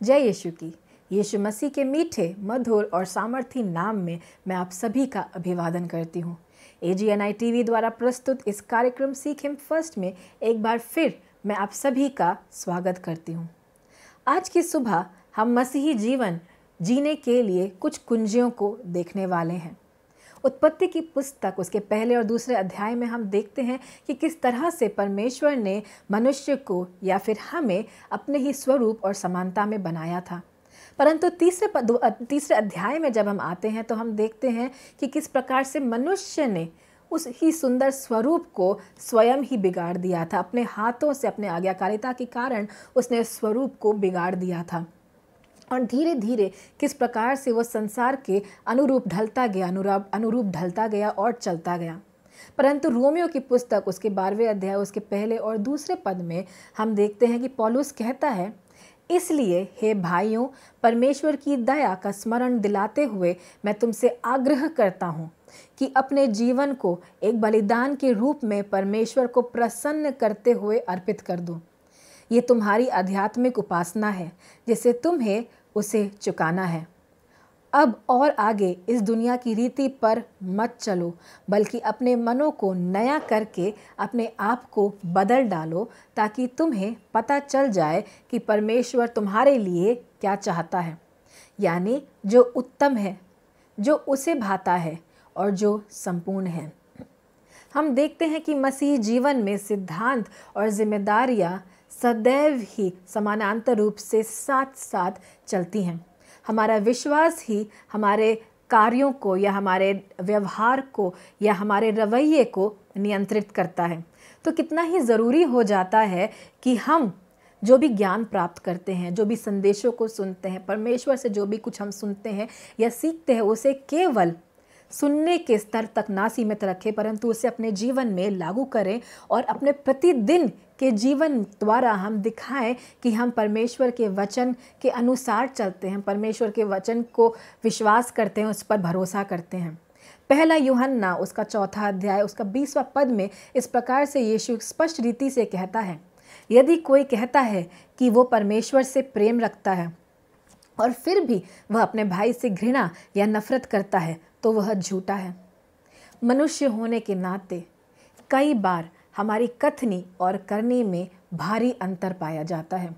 जय यीशु की। यीशु मसीह के मीठे, मधुर और सामर्थी नाम में मैं आप सभी का अभिवादन करती हूँ। AGNI TV द्वारा प्रस्तुत इस कार्यक्रम सीख हिम फर्स्ट में एक बार फिर मैं आप सभी का स्वागत करती हूँ। आज की सुबह हम मसीही जीवन जीने के लिए कुछ कुंजियों को देखने वाले हैं। उत्पत्ति की पुस्तक उसके पहले और दूसरे अध्याय में हम देखते हैं कि किस तरह से परमेश्वर ने मनुष्य को या फिर हमें अपने ही स्वरूप और समानता में बनाया था। परंतु तीसरे अध्याय में जब हम आते हैं तो हम देखते हैं कि किस प्रकार से मनुष्य ने उस ही सुंदर स्वरूप को स्वयं ही बिगाड़ दिया था। अपने हाथों से, अपने आज्ञाकारिता के कारण उसने स्वरूप को बिगाड़ दिया था और धीरे धीरे किस प्रकार से वो संसार के अनुरूप ढलता गया और चलता गया। परंतु रोमियो की पुस्तक उसके 12वें अध्याय उसके पहले और दूसरे पद में हम देखते हैं कि पौलुस कहता है, इसलिए हे भाइयों, परमेश्वर की दया का स्मरण दिलाते हुए मैं तुमसे आग्रह करता हूँ कि अपने जीवन को एक बलिदान के रूप में परमेश्वर को प्रसन्न करते हुए अर्पित कर दो। ये तुम्हारी आध्यात्मिक उपासना है जिसे तुम्हें उसे चुकाना है। अब और आगे इस दुनिया की रीति पर मत चलो, बल्कि अपने मनों को नया करके अपने आप को बदल डालो, ताकि तुम्हें पता चल जाए कि परमेश्वर तुम्हारे लिए क्या चाहता है, यानी जो उत्तम है, जो उसे भाता है और जो संपूर्ण है। हम देखते हैं कि मसीही जीवन में सिद्धांत और जिम्मेदारियां सदैव ही समानांतर रूप से साथ साथ चलती हैं। हमारा विश्वास ही हमारे कार्यों को या हमारे व्यवहार को या हमारे रवैये को नियंत्रित करता है। तो कितना ही ज़रूरी हो जाता है कि हम जो भी ज्ञान प्राप्त करते हैं, जो भी संदेशों को सुनते हैं, परमेश्वर से जो भी कुछ हम सुनते हैं या सीखते हैं, उसे केवल सुनने के स्तर तक ना सीमित रखें, परंतु उसे अपने जीवन में लागू करें और अपने प्रतिदिन के जीवन द्वारा हम दिखाएं कि हम परमेश्वर के वचन के अनुसार चलते हैं, परमेश्वर के वचन को विश्वास करते हैं, उस पर भरोसा करते हैं। पहला यूहन्ना उसका 4 अध्याय उसका 20वां पद में इस प्रकार से यीशु स्पष्ट रीति से कहता है, यदि कोई कहता है कि वो परमेश्वर से प्रेम रखता है और फिर भी वह अपने भाई से घृणा या नफरत करता है तो वह झूठा है। मनुष्य होने के नाते कई बार हमारी कथनी और करनी में भारी अंतर पाया जाता है,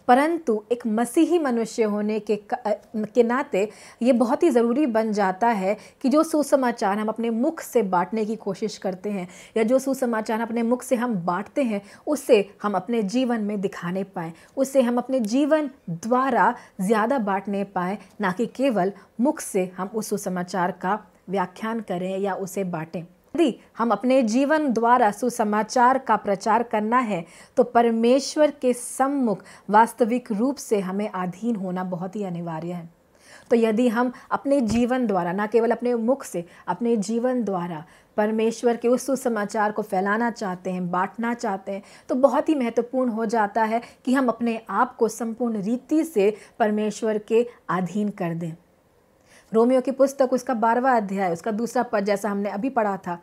परंतु एक मसीही मनुष्य होने के नाते ये बहुत ही ज़रूरी बन जाता है कि जो सुसमाचार हम अपने मुख से बांटने की कोशिश करते हैं या जो सुसमाचार अपने मुख से हम बांटते हैं उसे हम अपने जीवन में दिखाने पाएँ, उसे हम अपने जीवन द्वारा ज़्यादा बांटने पाएँ, ना कि केवल मुख से हम उस सुसमाचार का व्याख्यान करें या उसे बांटें। यदि हम अपने जीवन द्वारा सुसमाचार का प्रचार करना है तो परमेश्वर के सम्मुख वास्तविक रूप से हमें अधीन होना बहुत ही अनिवार्य है। तो यदि हम अपने जीवन द्वारा, ना केवल अपने मुख से, अपने जीवन द्वारा परमेश्वर के उस सुसमाचार को फैलाना चाहते हैं, बांटना चाहते हैं, तो बहुत ही महत्वपूर्ण हो जाता है कि हम अपने आप को संपूर्ण रीति से परमेश्वर के अधीन कर दें। रोमियो की पुस्तक उसका 12वां अध्याय उसका 2 पद, जैसा हमने अभी पढ़ा था,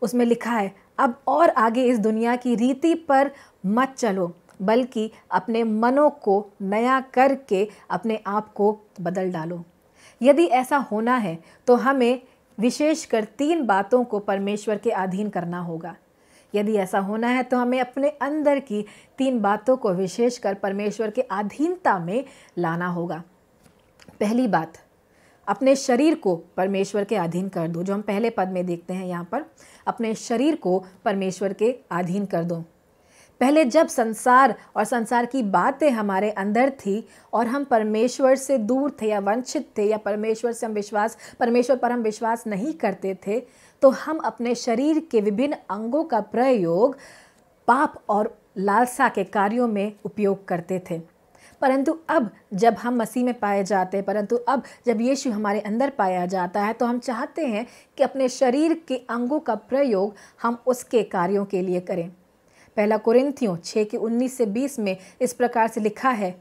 उसमें लिखा है, अब और आगे इस दुनिया की रीति पर मत चलो, बल्कि अपने मनों को नया करके अपने आप को बदल डालो। यदि ऐसा होना है तो हमें विशेषकर 3 बातों को परमेश्वर के अधीन करना होगा। यदि ऐसा होना है तो हमें अपने अंदर की 3 बातों को विशेषकर परमेश्वर के अधीनता में लाना होगा। पहली बात, अपने शरीर को परमेश्वर के अधीन कर दो, जो हम पहले पद में देखते हैं यहाँ पर, अपने शरीर को परमेश्वर के अधीन कर दो। पहले जब संसार और संसार की बातें हमारे अंदर थी और हम परमेश्वर से दूर थे या वंचित थे या परमेश्वर पर हम विश्वास नहीं करते थे, तो हम अपने शरीर के विभिन्न अंगों का प्रयोग पाप और लालसा के कार्यों में उपयोग करते थे। परंतु अब जब हम मसीह में पाए जाते हैं, परंतु अब जब यीशु हमारे अंदर पाया जाता है, तो हम चाहते हैं कि अपने शरीर के अंगों का प्रयोग हम उसके कार्यों के लिए करें। पहला कुरिन्थियों 6:19-20 में इस प्रकार से लिखा है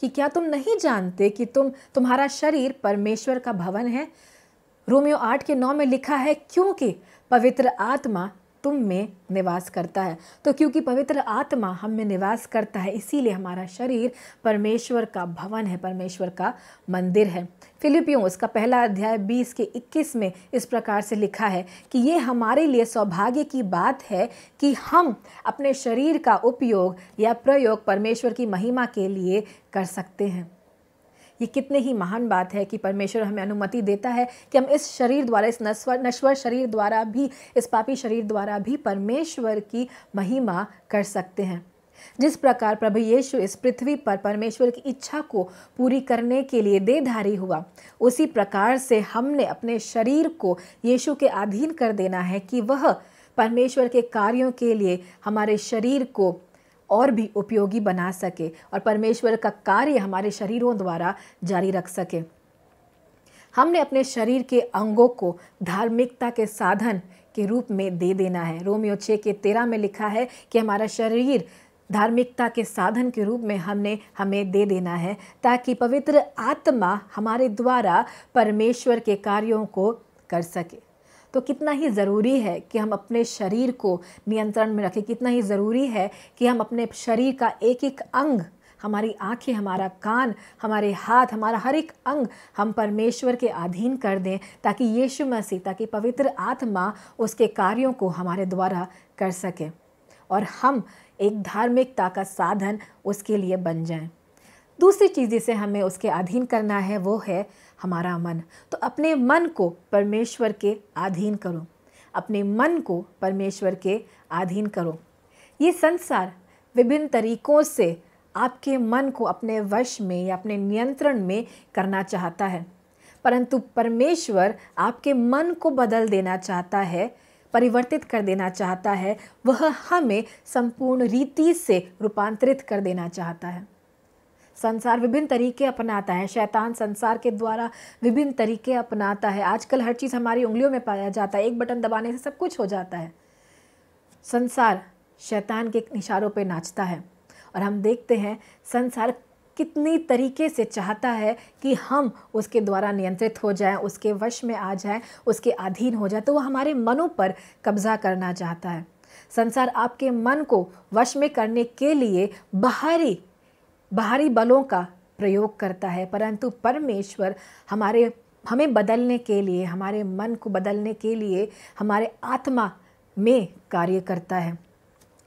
कि क्या तुम नहीं जानते कि तुम्हारा शरीर परमेश्वर का भवन है। रोमियो 8:9 में लिखा है, क्योंकि पवित्र आत्मा तुम में निवास करता है। तो क्योंकि पवित्र आत्मा हम में निवास करता है, इसीलिए हमारा शरीर परमेश्वर का भवन है, परमेश्वर का मंदिर है। फिलिपियों उसका पहला अध्याय 20 के 21 में इस प्रकार से लिखा है कि ये हमारे लिए सौभाग्य की बात है कि हम अपने शरीर का उपयोग या प्रयोग परमेश्वर की महिमा के लिए कर सकते हैं। ये कितने ही महान बात है कि परमेश्वर हमें अनुमति देता है कि हम इस शरीर द्वारा, इस नश्वर शरीर द्वारा भी, इस पापी शरीर द्वारा भी परमेश्वर की महिमा कर सकते हैं। जिस प्रकार प्रभु यीशु इस पृथ्वी पर परमेश्वर की इच्छा को पूरी करने के लिए देहधारी हुआ, उसी प्रकार से हमने अपने शरीर को यीशु के अधीन कर देना है कि वह परमेश्वर के कार्यों के लिए हमारे शरीर को और भी उपयोगी बना सके और परमेश्वर का कार्य हमारे शरीरों द्वारा जारी रख सके। हमने अपने शरीर के अंगों को धार्मिकता के साधन के रूप में दे देना है। रोमियो 6 के 13 में लिखा है कि हमारा शरीर धार्मिकता के साधन के रूप में हमें दे देना है, ताकि पवित्र आत्मा हमारे द्वारा परमेश्वर के कार्यों को कर सके। तो कितना ही ज़रूरी है कि हम अपने शरीर को नियंत्रण में रखें, कितना ही ज़रूरी है कि हम अपने शरीर का एक एक अंग, हमारी आँखें, हमारा कान, हमारे हाथ, हमारा हर एक अंग हम परमेश्वर के अधीन कर दें, ताकि यीशु मसीह, ताकि पवित्र आत्मा उसके कार्यों को हमारे द्वारा कर सके और हम एक धार्मिकता का साधन उसके लिए बन जाएं। दूसरी चीज़ जिसे हमें उसके अधीन करना है वो है हमारा मन। तो अपने मन को परमेश्वर के अधीन करो, अपने मन को परमेश्वर के अधीन करो। ये संसार विभिन्न तरीकों से आपके मन को अपने वश में या अपने नियंत्रण में करना चाहता है, परंतु परमेश्वर आपके मन को बदल देना चाहता है, परिवर्तित कर देना चाहता है। वह हमें संपूर्ण रीति से रूपांतरित कर देना चाहता है। संसार विभिन्न तरीके अपनाता है, शैतान संसार के द्वारा विभिन्न तरीके अपनाता है। आजकल हर चीज़ हमारी उंगलियों में पाया जाता है, एक बटन दबाने से सब कुछ हो जाता है। संसार शैतान के इशारों पे नाचता है और हम देखते हैं संसार कितनी तरीके से चाहता है कि हम उसके द्वारा नियंत्रित हो जाएं, उसके वश में आ जाएं, उसके अधीन हो जाएं। तो वह हमारे मनों पर कब्जा करना चाहता है। संसार आपके मन को वश में करने के लिए बाहरी बलों का प्रयोग करता है, परंतु परमेश्वर हमें बदलने के लिए, हमारे मन को बदलने के लिए हमारे आत्मा में कार्य करता है।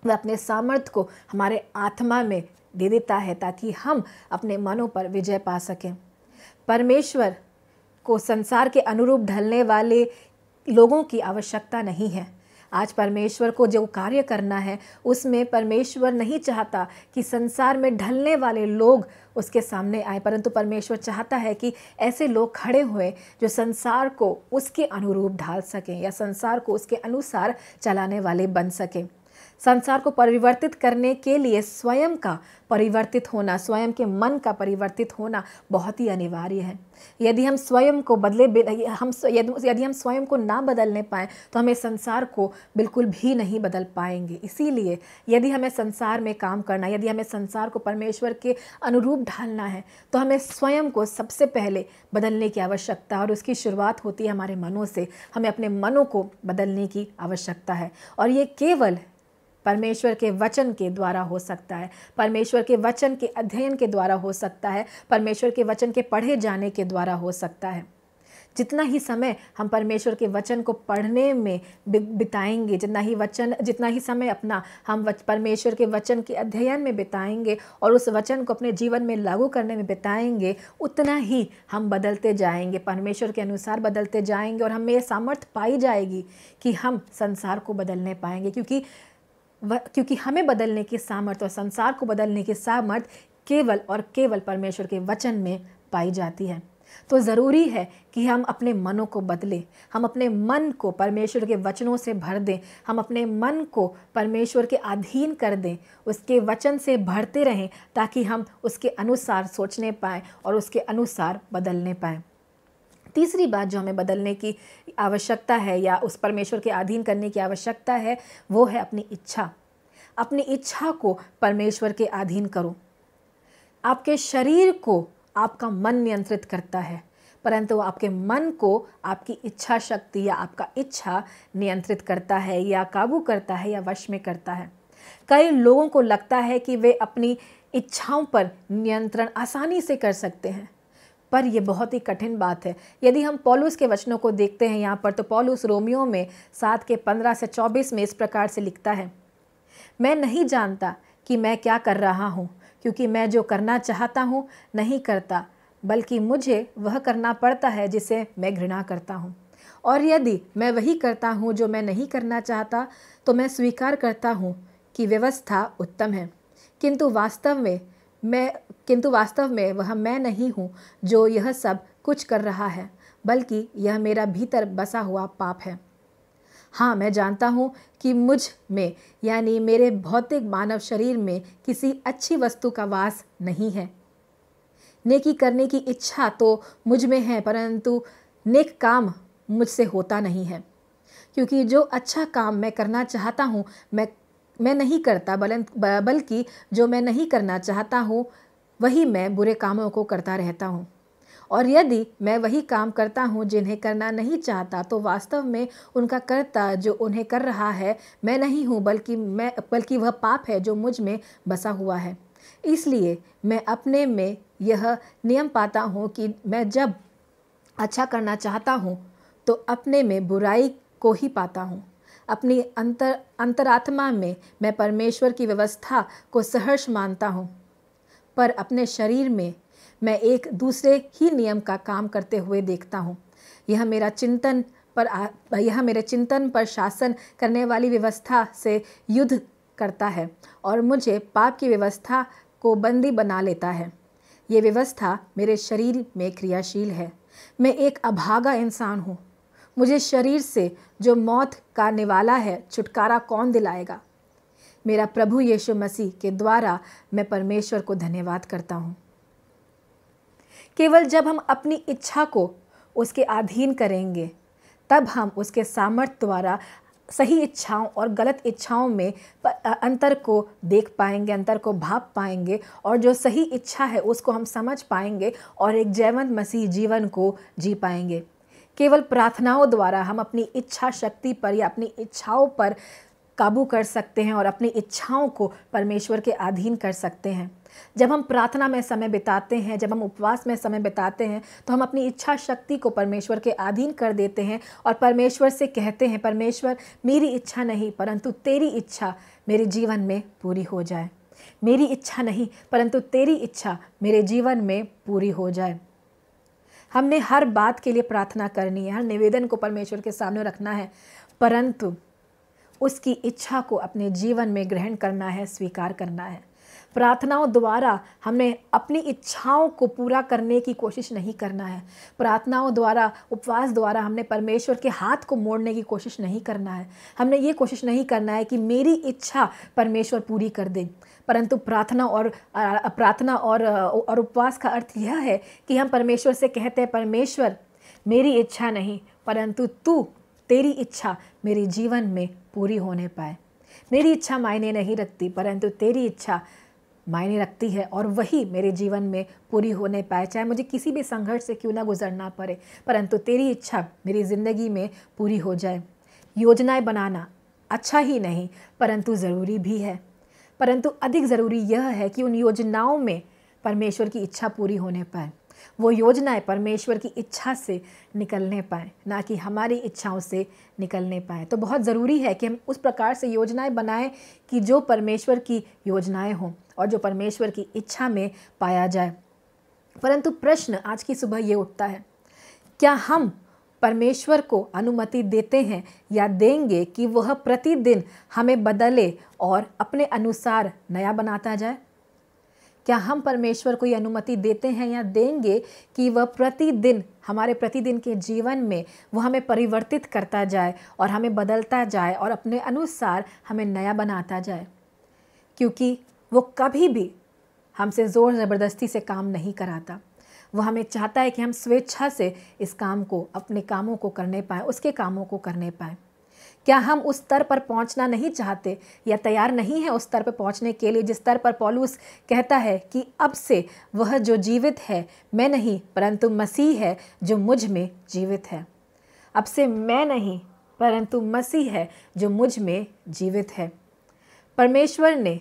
वह अपने सामर्थ्य को हमारे आत्मा में दे देता है ताकि हम अपने मनों पर विजय पा सकें। परमेश्वर को संसार के अनुरूप ढलने वाले लोगों की आवश्यकता नहीं है। आज परमेश्वर को जो कार्य करना है उसमें परमेश्वर नहीं चाहता कि संसार में ढलने वाले लोग उसके सामने आए, परंतु परमेश्वर चाहता है कि ऐसे लोग खड़े हुए जो संसार को उसके अनुरूप ढाल सकें या संसार को उसके अनुसार चलाने वाले बन सकें। संसार को परिवर्तित करने के लिए स्वयं का परिवर्तित होना, स्वयं के मन का परिवर्तित होना बहुत ही अनिवार्य है। यदि हम स्वयं को यदि हम स्वयं को ना बदलने पाएँ तो हमें संसार को बिल्कुल भी नहीं बदल पाएंगे। इसीलिए यदि हमें संसार में काम करना, यदि हमें संसार को परमेश्वर के अनुरूप ढालना है तो हमें स्वयं को सबसे पहले बदलने की आवश्यकता है और उसकी शुरुआत होती है हमारे मनों से। हमें अपने मनों को बदलने की आवश्यकता है और ये केवल परमेश्वर के वचन के द्वारा हो सकता है, परमेश्वर के वचन के अध्ययन के द्वारा हो सकता है, परमेश्वर के वचन के पढ़े जाने के द्वारा हो सकता है। जितना ही समय हम परमेश्वर के वचन को पढ़ने में बिताएंगे, जितना ही समय अपना हम परमेश्वर के वचन के अध्ययन में बिताएंगे और उस वचन को अपने जीवन में लागू करने में बिताएंगे, उतना ही हम बदलते जाएंगे, परमेश्वर के अनुसार बदलते जाएंगे और हमें सामर्थ्य पाई जाएगी कि हम संसार को बदलने पाएंगे, क्योंकि हमें बदलने की सामर्थ्य और संसार को बदलने की सामर्थ्य केवल और केवल परमेश्वर के वचन में पाई जाती है। तो ज़रूरी है कि हम अपने मनों को बदलें, हम अपने मन को परमेश्वर के वचनों से भर दें, हम अपने मन को परमेश्वर के अधीन कर दें, उसके वचन से भरते रहें ताकि हम उसके अनुसार सोचने पाएँ और उसके अनुसार बदलने पाएँ। तीसरी बात जो हमें बदलने की आवश्यकता है या उस परमेश्वर के अधीन करने की आवश्यकता है वो है अपनी इच्छा। अपनी इच्छा को परमेश्वर के अधीन करो। आपके शरीर को आपका मन नियंत्रित करता है, परंतु आपके मन को आपकी इच्छा शक्ति या आपका इच्छा नियंत्रित करता है या काबू करता है या वश में करता है। कई लोगों को लगता है कि वे अपनी इच्छाओं पर नियंत्रण आसानी से कर सकते हैं, पर यह बहुत ही कठिन बात है। यदि हम पौलुस के वचनों को देखते हैं यहाँ पर, तो पौलुस रोमियो में 7 के 15 से 24 में इस प्रकार से लिखता है, मैं नहीं जानता कि मैं क्या कर रहा हूँ, क्योंकि मैं जो करना चाहता हूँ नहीं करता, बल्कि मुझे वह करना पड़ता है जिसे मैं घृणा करता हूँ। और यदि मैं वही करता हूँ जो मैं नहीं करना चाहता, तो मैं स्वीकार करता हूँ कि व्यवस्था उत्तम है, किंतु वास्तव में वह मैं नहीं हूँ जो यह सब कुछ कर रहा है, बल्कि यह मेरा भीतर बसा हुआ पाप है। हाँ, मैं जानता हूँ कि मुझ में यानी मेरे भौतिक मानव शरीर में किसी अच्छी वस्तु का वास नहीं है। नेकी करने की इच्छा तो मुझ में है, परंतु नेक काम मुझसे होता नहीं है। क्योंकि जो अच्छा काम मैं करना चाहता हूँ मैं नहीं करता, बल्कि जो मैं नहीं करना चाहता हूँ वही मैं बुरे कामों को करता रहता हूँ। और यदि मैं वही काम करता हूँ जिन्हें करना नहीं चाहता, तो वास्तव में उनका कर्ता जो उन्हें कर रहा है मैं नहीं हूँ, बल्कि वह पाप है जो मुझ में बसा हुआ है। इसलिए मैं अपने में यह नियम पाता हूँ कि मैं जब अच्छा करना चाहता हूँ तो अपने में बुराई को ही पाता हूँ। अपनी अंतरात्मा में मैं परमेश्वर की व्यवस्था को सहर्ष मानता हूँ, पर अपने शरीर में मैं एक दूसरे ही नियम का काम करते हुए देखता हूँ। यह मेरे चिंतन पर शासन करने वाली व्यवस्था से युद्ध करता है और मुझे पाप की व्यवस्था को बंदी बना लेता है। ये व्यवस्था मेरे शरीर में क्रियाशील है। मैं एक अभागा इंसान हूँ। मुझे शरीर से जो मौत का निवाला है छुटकारा कौन दिलाएगा? मेरा प्रभु यीशु मसीह के द्वारा मैं परमेश्वर को धन्यवाद करता हूँ। केवल जब हम अपनी इच्छा को उसके अधीन करेंगे, तब हम उसके सामर्थ्य द्वारा सही इच्छाओं और गलत इच्छाओं में अंतर को देख पाएंगे, अंतर को भाप पाएंगे, और जो सही इच्छा है उसको हम समझ पाएंगे और एक जयवंत मसीह जीवन को जी पाएंगे। केवल प्रार्थनाओं द्वारा हम अपनी इच्छा शक्ति पर या अपनी इच्छाओं पर काबू कर सकते हैं और अपनी इच्छाओं को परमेश्वर के अधीन कर सकते हैं। जब हम प्रार्थना में समय बिताते हैं, जब हम उपवास में समय बिताते हैं, तो हम अपनी इच्छा शक्ति को परमेश्वर के अधीन कर देते हैं और परमेश्वर से कहते हैं, परमेश्वर मेरी इच्छा नहीं परंतु तेरी इच्छा मेरे जीवन में पूरी हो जाए। मेरी इच्छा नहीं परंतु तेरी इच्छा मेरे जीवन में पूरी हो जाए। हमने हर बात के लिए प्रार्थना करनी है, हर निवेदन को परमेश्वर के सामने रखना है, परंतु उसकी इच्छा को अपने जीवन में ग्रहण करना है, स्वीकार करना है। प्रार्थनाओं द्वारा हमें अपनी इच्छाओं को पूरा करने की कोशिश नहीं करना है। प्रार्थनाओं द्वारा, उपवास द्वारा हमने परमेश्वर के हाथ को मोड़ने की कोशिश नहीं करना है। हमने ये कोशिश नहीं करना है कि मेरी इच्छा परमेश्वर पूरी कर दे, परंतु प्रार्थना और उपवास का अर्थ यह है कि हम परमेश्वर से कहते हैं, परमेश्वर मेरी इच्छा नहीं परंतु तेरी इच्छा मेरे जीवन में पूरी होने पाए। मेरी इच्छा मायने नहीं रखती परंतु तेरी इच्छा मायने रखती है और वही मेरे जीवन में पूरी होने पाए, चाहे मुझे किसी भी संघर्ष से क्यों ना गुजरना पड़े, परंतु तेरी इच्छा मेरी ज़िंदगी में पूरी हो जाए। योजनाएं बनाना अच्छा ही नहीं परंतु ज़रूरी भी है, परंतु अधिक ज़रूरी यह है कि उन योजनाओं में परमेश्वर की इच्छा पूरी होने पाए। वो योजनाएं परमेश्वर की इच्छा से निकलने पाए, ना कि हमारी इच्छाओं से निकलने पाए। तो बहुत ज़रूरी है कि हम उस प्रकार से योजनाएं बनाएं कि जो परमेश्वर की योजनाएं हों और जो परमेश्वर की इच्छा में पाया जाए। परंतु प्रश्न आज की सुबह ये उठता है, क्या हम परमेश्वर को अनुमति देते हैं या देंगे कि वह प्रतिदिन हमें बदले और अपने अनुसार नया बनाता जाए? क्या हम परमेश्वर को ये अनुमति देते हैं या देंगे कि वह प्रतिदिन हमारे प्रतिदिन के जीवन में वो हमें परिवर्तित करता जाए और हमें बदलता जाए और अपने अनुसार हमें नया बनाता जाए? क्योंकि वो कभी भी हमसे ज़ोर ज़बरदस्ती से काम नहीं कराता। वो हमें चाहता है कि हम स्वेच्छा से इस काम को, अपने कामों को करने पाएँ, उसके कामों को करने पाएँ। क्या हम उस स्तर पर पहुंचना नहीं चाहते या तैयार नहीं हैं उस स्तर पर पहुंचने के लिए जिस स्तर पर पौलुस कहता है कि अब से वह जो जीवित है मैं नहीं परंतु मसीह है जो मुझ में जीवित है। अब से मैं नहीं परंतु मसीह है जो मुझ में जीवित है। परमेश्वर ने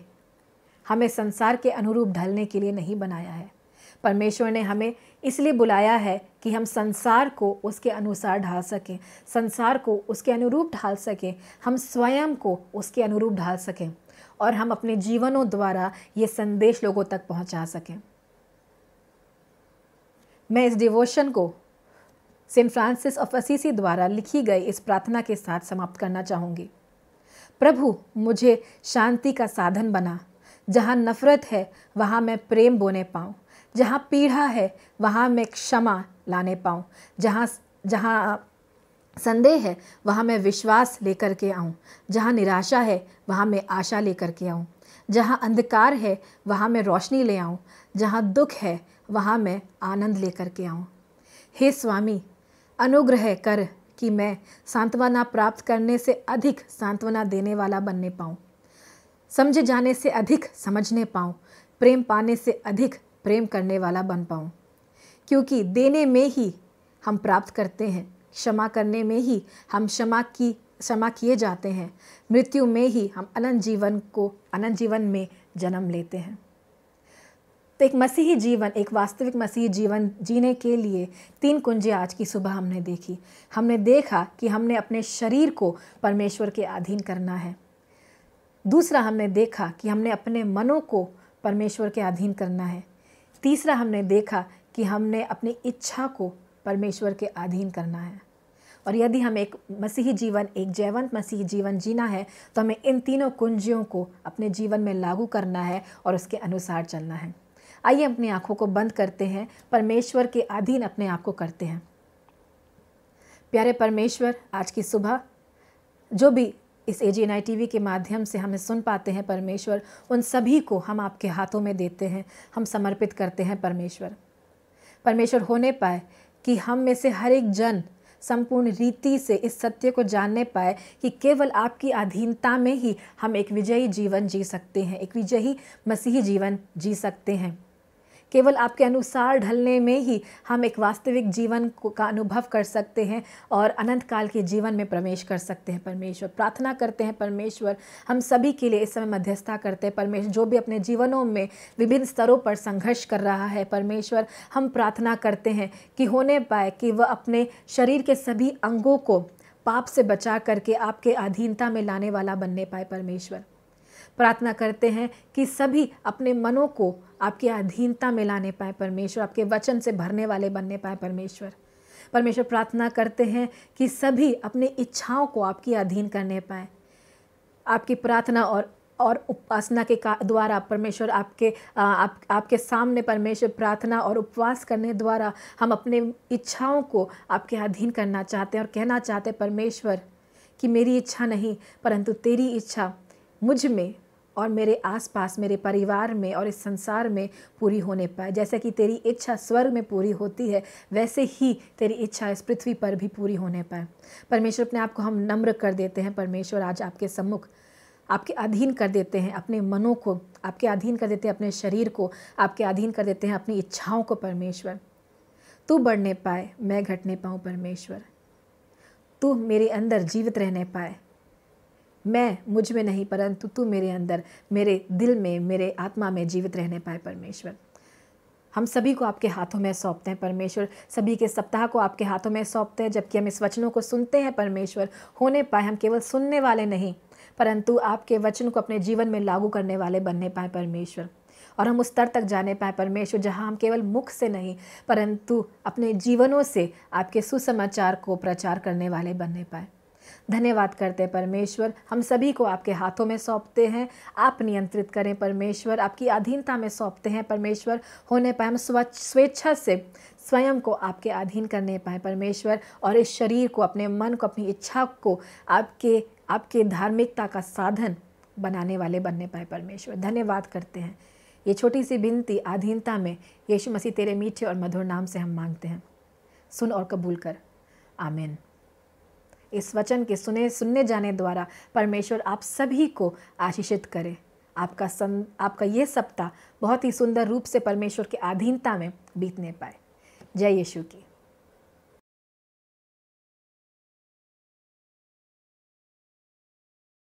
हमें संसार के अनुरूप ढलने के लिए नहीं बनाया है। परमेश्वर ने हमें इसलिए बुलाया है कि हम संसार को उसके अनुसार ढाल सकें, संसार को उसके अनुरूप ढाल सकें, हम स्वयं को उसके अनुरूप ढाल सकें और हम अपने जीवनों द्वारा ये संदेश लोगों तक पहुंचा सकें। मैं इस डिवोशन को सेंट फ्रांसिस ऑफ असीसी द्वारा लिखी गई इस प्रार्थना के साथ समाप्त करना चाहूँगी। प्रभु, मुझे शांति का साधन बना। जहाँ नफरत है वहाँ मैं प्रेम बोने पाऊँ, जहाँ पीड़ा है वहाँ मैं क्षमा लाने पाऊँ, जहाँ संदेह है वहाँ मैं विश्वास लेकर के आऊँ, जहाँ निराशा है वहाँ मैं आशा लेकर के आऊँ, जहाँ अंधकार है वहाँ मैं रोशनी ले आऊँ, जहाँ दुख है वहाँ मैं आनंद लेकर के आऊँ। हे स्वामी, अनुग्रह कर कि मैं सांत्वना प्राप्त करने से अधिक सांत्वना देने वाला बनने पाऊँ, समझे जाने से अधिक समझने पाऊँ, प्रेम पाने से अधिक प्रेम करने वाला बन पाऊँ। क्योंकि देने में ही हम प्राप्त करते हैं, क्षमा करने में ही हम क्षमा किए जाते हैं, मृत्यु में ही हम अनंत जीवन में जन्म लेते हैं। तो एक मसीही जीवन, एक वास्तविक मसीही जीवन जीने के लिए 3 कुंजी आज की सुबह हमने देखी। हमने देखा कि हमने अपने शरीर को परमेश्वर के अधीन करना है। दूसरा, हमने देखा कि हमने अपने मनों को परमेश्वर के अधीन करना है। तीसरा, हमने देखा कि हमने अपनी इच्छा को परमेश्वर के अधीन करना है। और यदि हम एक मसीही जीवन, एक जयवंत मसीही जीवन जीना है तो हमें इन तीनों कुंजियों को अपने जीवन में लागू करना है और उसके अनुसार चलना है। आइए अपनी आंखों को बंद करते हैं, परमेश्वर के अधीन अपने आप को करते हैं। प्यारे परमेश्वर, आज की सुबह जो भी इस AGNI TV के माध्यम से हमें सुन पाते हैं परमेश्वर, उन सभी को हम आपके हाथों में देते हैं, हम समर्पित करते हैं परमेश्वर होने पाए कि हम में से हर एक जन संपूर्ण रीति से इस सत्य को जानने पाए कि केवल आपकी अधीनता में ही हम एक विजयी जीवन जी सकते हैं, एक विजयी मसीही जीवन जी सकते हैं। केवल आपके अनुसार ढलने में ही हम एक वास्तविक जीवन का अनुभव कर सकते हैं और अनंत काल के जीवन में प्रवेश कर सकते हैं। परमेश्वर, प्रार्थना करते हैं परमेश्वर, हम सभी के लिए इस समय मध्यस्थता करते हैं परमेश्वर, जो भी अपने जीवनों में विभिन्न स्तरों पर संघर्ष कर रहा है परमेश्वर, हम प्रार्थना करते हैं कि होने पाए कि वह अपने शरीर के सभी अंगों को पाप से बचा करके आपके अधीनता में लाने वाला बनने पाए परमेश्वर। प्रार्थना करते हैं कि सभी अपने मनों को आपकी अधीनता में लाने पाए परमेश्वर, आपके वचन से भरने वाले बनने पाए परमेश्वर। प्रार्थना करते हैं कि सभी अपनी इच्छाओं को आपकी अधीन करने पाए। आपकी प्रार्थना और उपासना के द्वारा परमेश्वर, आपके सामने परमेश्वर प्रार्थना और उपवास करने द्वारा हम अपने इच्छाओं को आपके अधीन करना चाहते हैं और कहना चाहते हैं परमेश्वर कि मेरी इच्छा नहीं परंतु तेरी इच्छा मुझ में और मेरे आसपास, मेरे परिवार में और इस संसार में पूरी होने पाए। जैसे कि तेरी इच्छा स्वर्ग में पूरी होती है, वैसे ही तेरी इच्छा इस पृथ्वी पर भी पूरी होने पाए। परमेश्वर, अपने आप को हम नम्र कर देते हैं परमेश्वर, आज आपके सम्मुख आपके अधीन कर देते हैं, अपने मनों को आपके अधीन कर देते हैं, अपने शरीर को आपके अधीन कर देते हैं, अपनी इच्छाओं को परमेश्वर। तू बढ़ने पाए, मैं घटने पाऊँ परमेश्वर। तू मेरे अंदर जीवित रहने पाए, मैं मुझ में नहीं परंतु तू मेरे अंदर, मेरे दिल में, मेरे आत्मा में जीवित रहने पाए परमेश्वर। हम सभी को आपके हाथों में सौंपते हैं परमेश्वर, सभी के सप्ताह को आपके हाथों में सौंपते हैं। जबकि हम इस वचनों को सुनते हैं परमेश्वर, होने पाए हम केवल सुनने वाले नहीं परंतु आपके वचन को अपने जीवन में लागू करने वाले बनने पाए परमेश्वर। और हम उस स्तर तक जाने पाए परमेश्वर जहाँ हम केवल मुख से नहीं परंतु अपने जीवनों से आपके सुसमाचार को प्रचार करने वाले बनने पाए। धन्यवाद करते हैं परमेश्वर, हम सभी को आपके हाथों में सौंपते हैं। आप नियंत्रित करें परमेश्वर, आपकी अधीनता में सौंपते हैं परमेश्वर। होने पाए हम स्वेच्छा से स्वयं को आपके अधीन करने पाए परमेश्वर, और इस शरीर को, अपने मन को, अपनी इच्छा को आपके धार्मिकता का साधन बनाने वाले बनने पाए परमेश्वर। धन्यवाद करते हैं। ये छोटी सी विनती अधीनता में यीशु मसीह तेरे मीठे और मधुर नाम से हम मांगते हैं। सुन और कबूल कर, आमीन। इस वचन के सुनने जाने द्वारा परमेश्वर आप सभी को आशीषित करे। आपका ये सप्ताह बहुत ही सुंदर रूप से परमेश्वर की अधीनता में बीतने पाए। जय यीशु की।